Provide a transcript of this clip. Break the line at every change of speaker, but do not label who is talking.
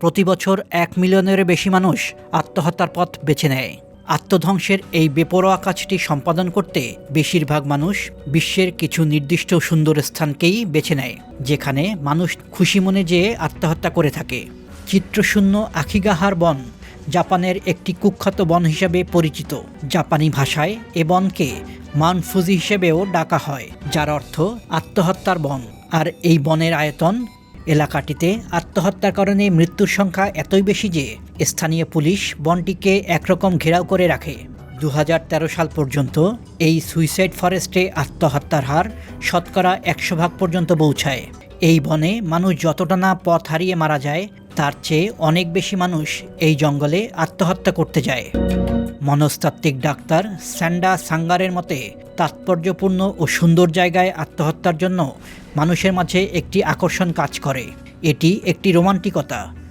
প্রতি বছর 1 মিলিয়নেরও বেশি মানুষ আত্মহত্যার পথ বেছে নেয়। আত্মধ্বংসের এই বেপরোয়া কাজটি সম্পাদন করতে বেশিরভাগ মানুষ বিশ্বের কিছু নির্দিষ্ট সুন্দর স্থানকেই বেছে নেয়, যেখানে মানুষ খুশি মনে যেয়ে আত্মহত্যা করে থাকে। চিত্রশূন্য আকিগাহার বন জাপানের একটি কুখ্যাত বন হিসেবে পরিচিত। জাপানি ভাষায় এ বনকে মাউন্ট ফুজি হিসেবেও ডাকা হয়, যার অর্থ আত্মহত্যার বন। আর এই বনের আয়তন, এলাকাটিতে আত্মহত্যার কারণে মৃত্যুর সংখ্যা এতই বেশি যে স্থানীয় পুলিশ বনটিকে একরকম ঘেরাও করে রাখে। 2013 সাল পর্যন্ত এই সুইসাইড ফরেস্টে আত্মহত্যার হার শতকরা 100% পর্যন্ত পৌঁছায়। এই বনে মানুষ যতটা না পথ হারিয়ে মারা যায়, তার চেয়ে অনেক বেশি মানুষ এই জঙ্গলে আত্মহত্যা করতে যায়। মনস্তাত্ত্বিক ডাক্তার স্যান্ডা সাঙ্গারের মতে, তাৎপর্যপূর্ণ ও সুন্দর জায়গায় আত্মহত্যার জন্য মানুষের মাঝে একটি আকর্ষণ কাজ করে। এটি একটি রোমান্টিকতা,